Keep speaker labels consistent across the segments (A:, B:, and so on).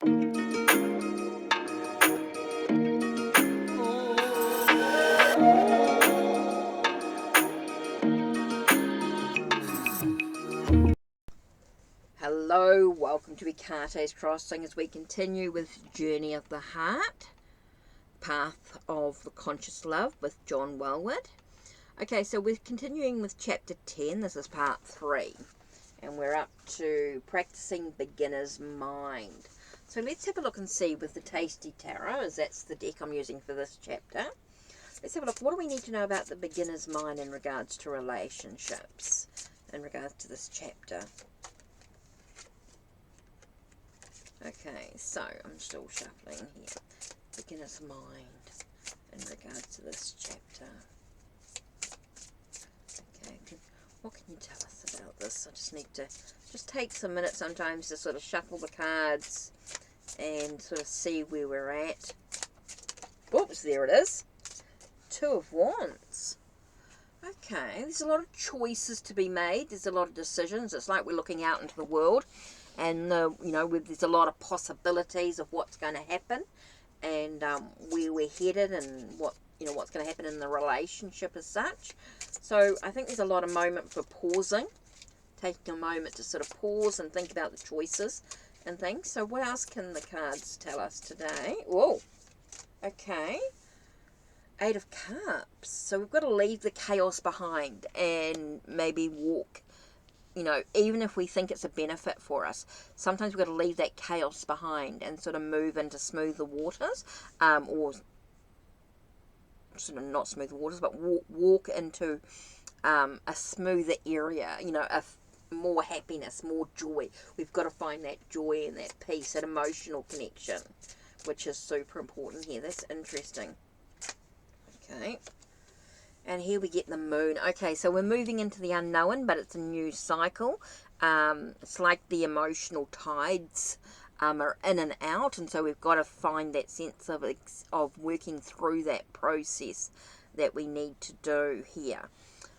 A: Hello, welcome to Ekate's Crossing as we continue with Journey of the Heart, Path of the Conscious Love with John Welwood. Okay, so we're continuing with chapter 10. This is part 3, and we're up to practicing beginner's mind. So let's have a look and see with the Tasty Tarot, as that's the deck I'm using for this chapter. Let's have a look. What do we need to know about the beginner's mind in regards to relationships, in regards to this chapter? Okay, so I'm still shuffling here. Beginner's mind in regards to this chapter. Okay, what can you tell us about this? I just need to take some minutes sometimes to sort of shuffle the cards and sort of see where we're at. Oops, there it is. Two of Wands. Okay, there's a lot of choices to be made. There's a lot of decisions. It's like we're looking out into the world. And, there's a lot of possibilities of what's going to happen and where we're headed and what's going to happen in the relationship as such. So I think there's a lot of moment for pausing, taking a moment to sort of pause and think about the choices and things. So what else can the cards tell us today? Whoa, okay. 8 of Cups. So we've got to leave the chaos behind and maybe walk. Even if we think it's a benefit for us, sometimes we've got to leave that chaos behind and sort of move into smoother waters, or sort of not smoother waters, but walk into a smoother area, more happiness, more joy. We've got to find that joy and that peace, that emotional connection, which is super important here. That's interesting. Okay. And here we get the moon. Okay, so we're moving into the unknown, but it's a new cycle. It's like the emotional tides are in and out, and so we've got to find that sense of working through that process that we need to do here.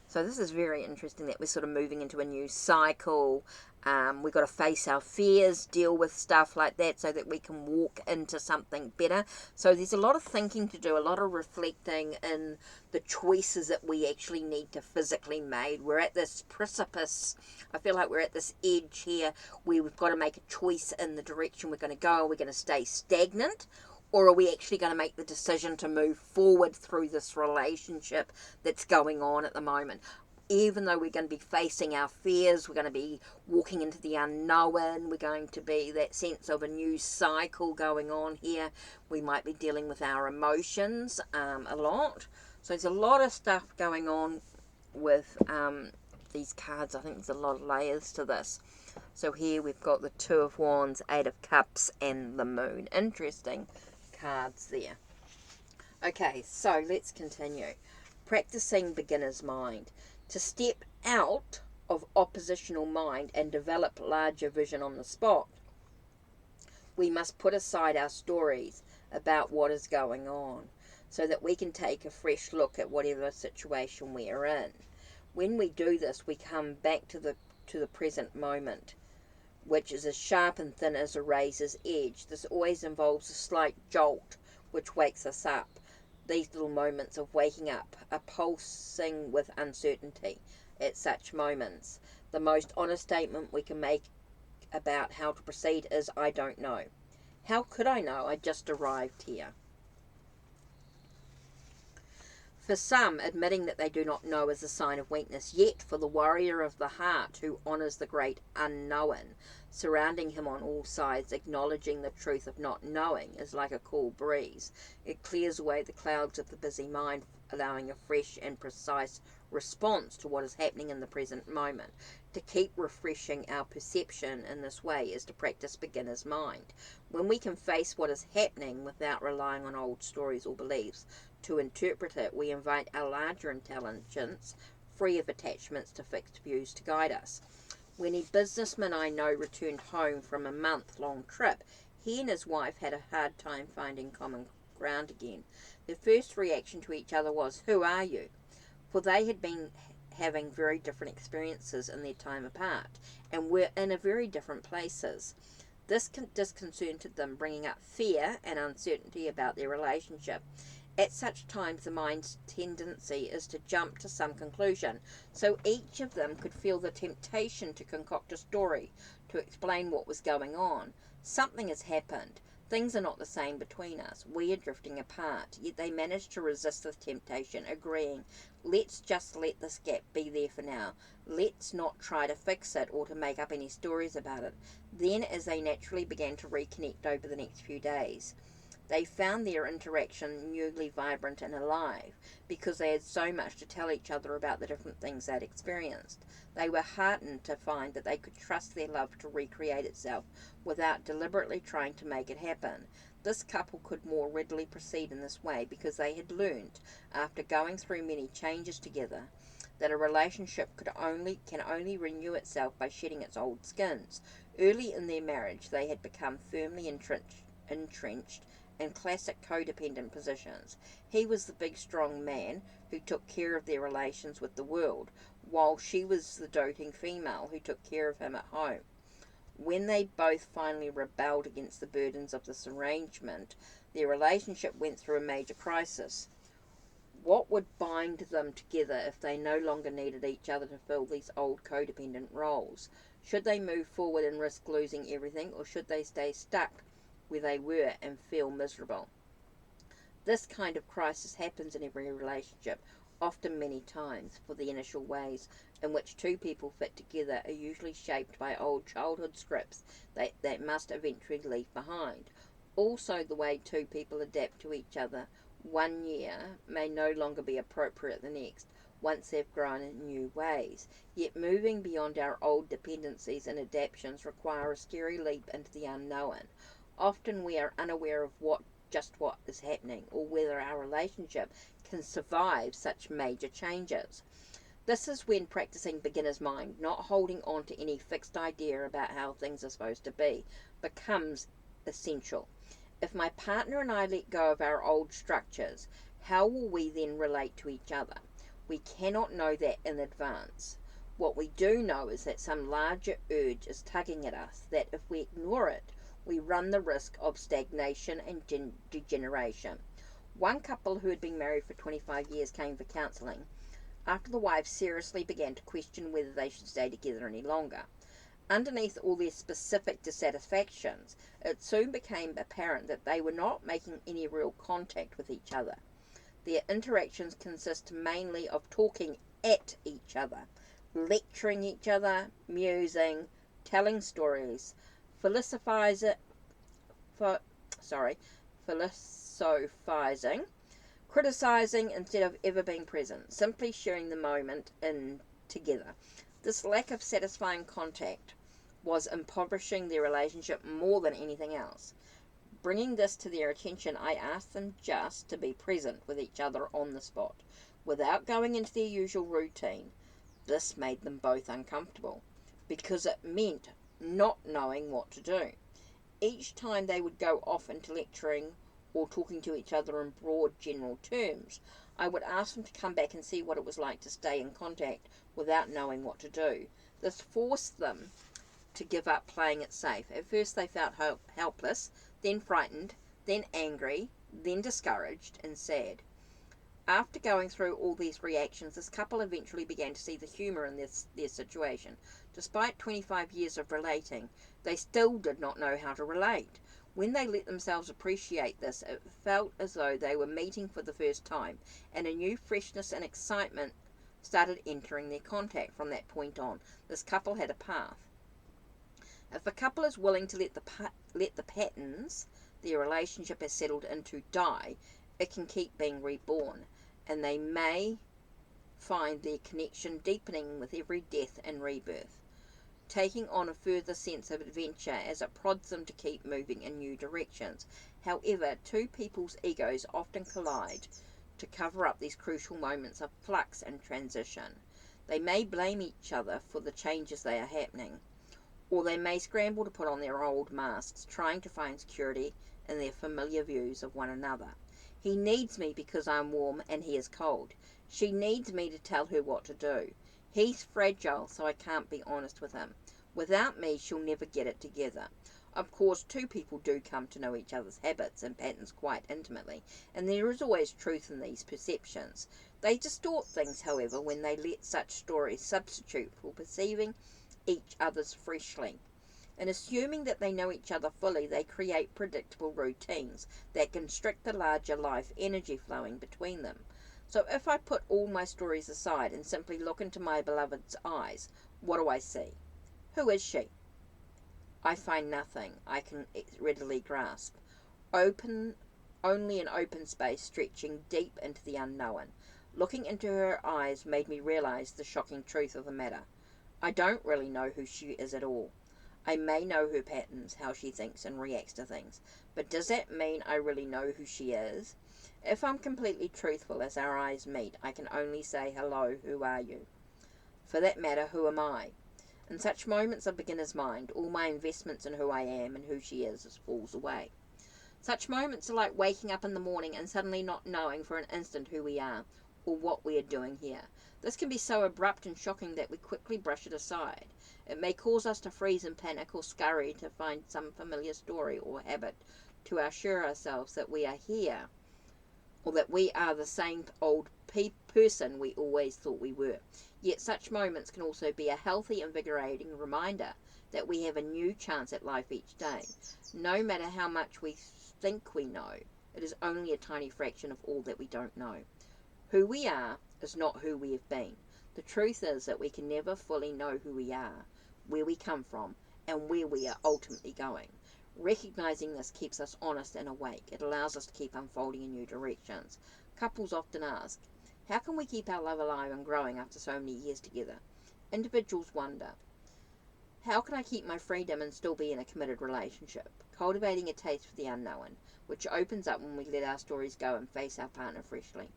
A: So this is very interesting that we're sort of moving into a new cycle. We've got to face our fears, deal with stuff like that so that we can walk into something better. So there's a lot of thinking to do, a lot of reflecting in the choices that we actually need to physically make. We're at this precipice. I feel like we're at this edge here where we've got to make a choice in the direction we're going to go. Are we going to stay stagnant? Or are we actually going to make the decision to move forward through this relationship that's going on at the moment? Even though we're going to be facing our fears, we're going to be walking into the unknown, we're going to be that sense of a new cycle going on here. We might be dealing with our emotions a lot. So there's a lot of stuff going on with these cards. I think there's a lot of layers to this. So here we've got the 2 of Wands, 8 of Cups, and the Moon. Interesting cards there. Okay, so let's continue. Practicing beginner's mind. To step out of oppositional mind and develop larger vision on the spot, we must put aside our stories about what is going on so that we can take a fresh look at whatever situation we are in. When we do this, we come back to the present moment, which is as sharp and thin as a razor's edge. This always involves a slight jolt, which wakes us up. These little moments of waking up are pulsing with uncertainty at such moments. The most honest statement we can make about how to proceed is, I don't know. How could I know? I just arrived here. For some, admitting that they do not know is a sign of weakness. Yet, for the warrior of the heart who honours the great unknown, surrounding him on all sides, acknowledging the truth of not knowing is like a cool breeze. It clears away the clouds of the busy mind, allowing a fresh and precise response to what is happening in the present moment. To keep refreshing our perception in this way is to practice beginner's mind. When we can face what is happening without relying on old stories or beliefs to interpret it, we invite our larger intelligence, free of attachments to fixed views, to guide us. When a businessman I know returned home from a month-long trip, he and his wife had a hard time finding common ground again. Their first reaction to each other was, "Who are you?" For they had been having very different experiences in their time apart and were in a very different places. This disconcerted them, bringing up fear and uncertainty about their relationship. At such times, the mind's tendency is to jump to some conclusion, so each of them could feel the temptation to concoct a story to explain what was going on. Something has happened. Things are not the same between us. We are drifting apart. Yet they managed to resist the temptation, agreeing, let's just let this gap be there for now. Let's not try to fix it or to make up any stories about it. Then, as they naturally began to reconnect over the next few days, they found their interaction newly vibrant and alive because they had so much to tell each other about the different things they'd experienced. They were heartened to find that they could trust their love to recreate itself without deliberately trying to make it happen. This couple could more readily proceed in this way because they had learned, after going through many changes together, that a relationship can only renew itself by shedding its old skins. Early in their marriage, they had become firmly entrenched in classic codependent positions. He was the big strong man who took care of their relations with the world, while she was the doting female who took care of him at home. When they both finally rebelled against the burdens of this arrangement, their relationship went through a major crisis. What would bind them together if they no longer needed each other to fill these old codependent roles? Should they move forward and risk losing everything, or should they stay stuck where they were and feel miserable? This kind of crisis happens in every relationship, often many times, for the initial ways in which two people fit together are usually shaped by old childhood scripts that must eventually leave behind. Also, the way two people adapt to each other one year may no longer be appropriate the next, once they've grown in new ways. Yet moving beyond our old dependencies and adaptations require a scary leap into the unknown. Often we are unaware of what is happening, or whether our relationship can survive such major changes. This is when practicing beginner's mind, not holding on to any fixed idea about how things are supposed to be, becomes essential. If my partner and I let go of our old structures, how will we then relate to each other? We cannot know that in advance. What we do know is that some larger urge is tugging at us, that if we ignore it, we run the risk of stagnation and degeneration. One couple who had been married for 25 years came for counselling after the wife seriously began to question whether they should stay together any longer. Underneath all their specific dissatisfactions, it soon became apparent that they were not making any real contact with each other. Their interactions consist mainly of talking at each other, lecturing each other, musing, telling stories, philosophizing, criticizing instead of ever being present, simply sharing the moment in together. This lack of satisfying contact was impoverishing their relationship more than anything else. Bringing this to their attention, I asked them just to be present with each other on the spot, without going into their usual routine. This made them both uncomfortable, because it meant not knowing what to do. Each time they would go off into lecturing or talking to each other in broad general terms, I would ask them to come back and see what it was like to stay in contact without knowing what to do. This forced them to give up playing it safe. At first they felt helpless, then frightened, then angry, then discouraged and sad. After going through all these reactions, this couple eventually began to see the humour in their situation. Despite 25 years of relating, they still did not know how to relate. When they let themselves appreciate this, it felt as though they were meeting for the first time, and a new freshness and excitement started entering their contact. From that point on, this couple had a path. If a couple is willing to let the patterns their relationship has settled into die, it can keep being reborn, and they may find their connection deepening with every death and rebirth, taking on a further sense of adventure as it prods them to keep moving in new directions. However, two people's egos often collide to cover up these crucial moments of flux and transition. They may blame each other for the changes that are happening, or they may scramble to put on their old masks, trying to find security in their familiar views of one another. He needs me because I'm warm and he is cold. She needs me to tell her what to do. He's fragile, so I can't be honest with him. Without me, she'll never get it together. Of course, two people do come to know each other's habits and patterns quite intimately, and there is always truth in these perceptions. They distort things, however, when they let such stories substitute for perceiving each other's freshly. In assuming that they know each other fully, they create predictable routines that constrict the larger life energy flowing between them. So if I put all my stories aside and simply look into my beloved's eyes, what do I see? Who is she? I find nothing I can readily grasp. Only an open space stretching deep into the unknown. Looking into her eyes made me realize the shocking truth of the matter. I don't really know who she is at all. I may know her patterns, how she thinks and reacts to things, but does that mean I really know who she is? If I'm completely truthful as our eyes meet, I can only say, hello, who are you? For that matter, who am I? In such moments of beginner's mind, all my investments in who I am and who she is falls away. Such moments are like waking up in the morning and suddenly not knowing for an instant who we are or what we are doing here. This can be so abrupt and shocking that we quickly brush it aside. It may cause us to freeze in panic or scurry to find some familiar story or habit to assure ourselves that we are here, or that we are the same old person we always thought we were. Yet such moments can also be a healthy, invigorating reminder that we have a new chance at life each day. No matter how much we think we know, it is only a tiny fraction of all that we don't know. Who we are is not who we have been. The truth is that we can never fully know who we are, where we come from, and where we are ultimately going. Recognizing this keeps us honest and awake. It allows us to keep unfolding in new directions. Couples often ask, how can we keep our love alive and growing after so many years together? Individuals wonder, how can I keep my freedom and still be in a committed relationship? Cultivating a taste for the unknown, which opens up when we let our stories go and face our partner freshly,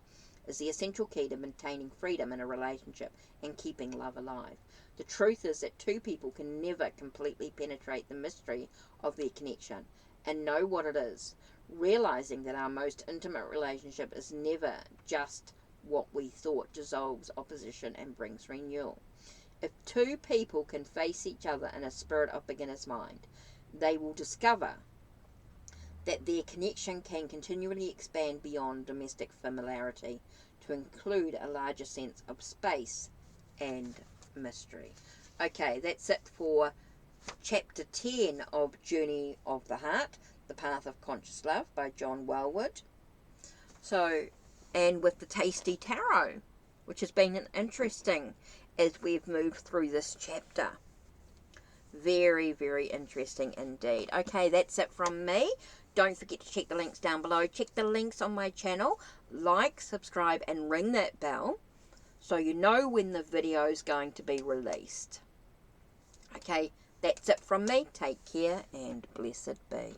A: is the essential key to maintaining freedom in a relationship and keeping love alive. The truth is that two people can never completely penetrate the mystery of their connection and know what it is, realizing that our most intimate relationship is never just what we thought dissolves opposition and brings renewal. If two people can face each other in a spirit of beginner's mind, they will discover that their connection can continually expand beyond domestic familiarity to include a larger sense of space and mystery. Okay, that's it for Chapter 10 of Journey of the Heart, The Path of Conscious Love by John Wellwood. So, and with the Tasty Tarot, which has been an interesting as we've moved through this chapter. Very, very interesting indeed. Okay, that's it from me. Don't forget to check the links down below. Check the links on my channel. Like, subscribe, and ring that bell so you know when the video is going to be released. Okay, that's it from me. Take care and blessed be.